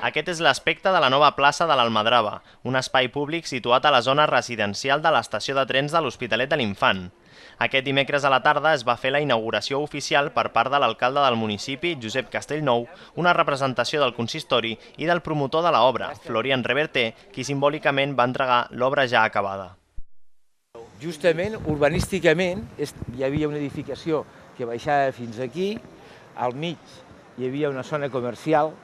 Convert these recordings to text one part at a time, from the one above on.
Aquest és l'aspecte de la nova plaça de l'Almadrava, un espai públic situat a la zona residencial de l'estació de trens de l'Hospitalet de l'Infant. Aquest dimecres a la tarda es va fer la inauguració oficial per part de l'alcalde del municipi, Josep Castellnou, una representació del consistori i del promotor de l'obra, Florian Reverter, qui simbòlicament va entregar l'obra ja acabada. Justament, urbanísticament, hi havia una edificació que baixava fins aquí, al mig hi havia una zona comercial,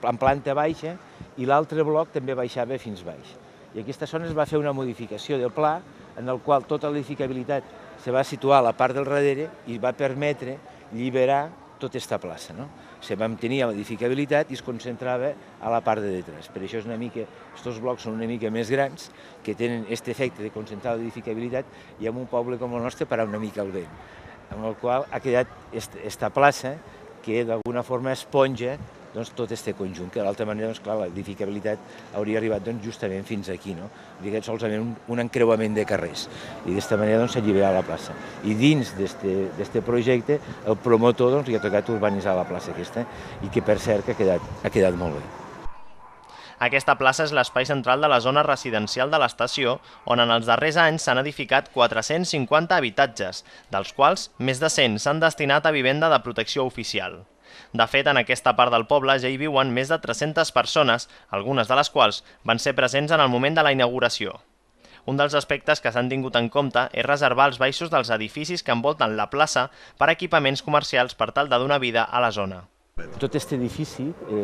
en planta baixa, i l'altre bloc també baixava fins baix. I aquesta zona es va fer una modificació del pla, en el qual tota l'edificabilitat se va situar a la part del darrere i va permetre alliberar tota aquesta plaça. Se mantenia l'edificabilitat i es concentrava a la part de detrás. Per això aquests blocs són una mica més grans, que tenen aquest efecte de concentrar l'edificabilitat i en un poble com el nostre parar una mica el vent. Amb el qual ha quedat aquesta plaça que d'alguna forma esponja tot aquest conjunt, que d'altra manera, l'edificabilitat hauria arribat justament fins aquí, solament un encreuament de carrers, i d'aquesta manera s'allibera la plaça. I dins d'aquest projecte el promotor li ha tocat urbanitzar la plaça aquesta, i que per cert ha quedat molt bé. Aquesta plaça és l'espai central de la zona residencial de l'estació, on en els darrers anys s'han edificat 450 habitatges, dels quals més de 100 s'han destinat a vivenda de protecció oficial. De fet, en aquesta part del poble ja hi viuen més de 300 persones, algunes de les quals van ser presents en el moment de la inauguració. Un dels aspectes que s'han tingut en compte és reservar els baixos dels edificis que envolten la plaça per a equipaments comercials per tal de donar vida a la zona. Tot aquest edifici, i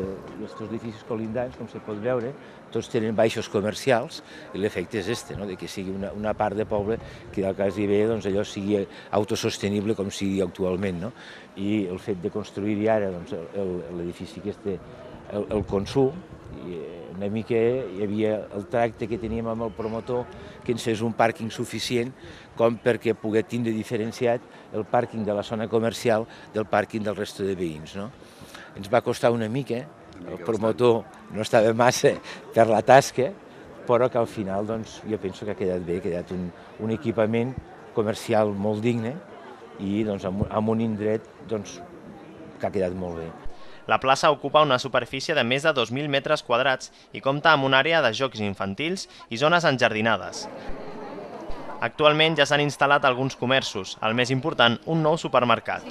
els edificis colindants, com se pot veure, tots tenen baixos comercials, i l'efecte és que sigui una part de poble que del cas hi ve allò sigui autosostenible com sigui actualment. I el fet de construir-hi ara l'edifici que té el consum, una mica hi havia el tracte que teníem amb el promotor, que ens fes un pàrquing suficient com perquè poder tindre diferenciat el pàrquing de la zona comercial del pàrquing del resto de veïns. Ens va costar una mica, el promotor no estava massa per la tasca, però que al final jo penso que ha quedat bé, ha quedat un equipament comercial molt digne i amb un indret que ha quedat molt bé. La plaça ocupa una superfície de més de 2.000 metres quadrats i compta amb una àrea de jocs infantils i zones enjardinades. Actualment ja s'han instal·lat alguns comerços, el més important, un nou supermercat.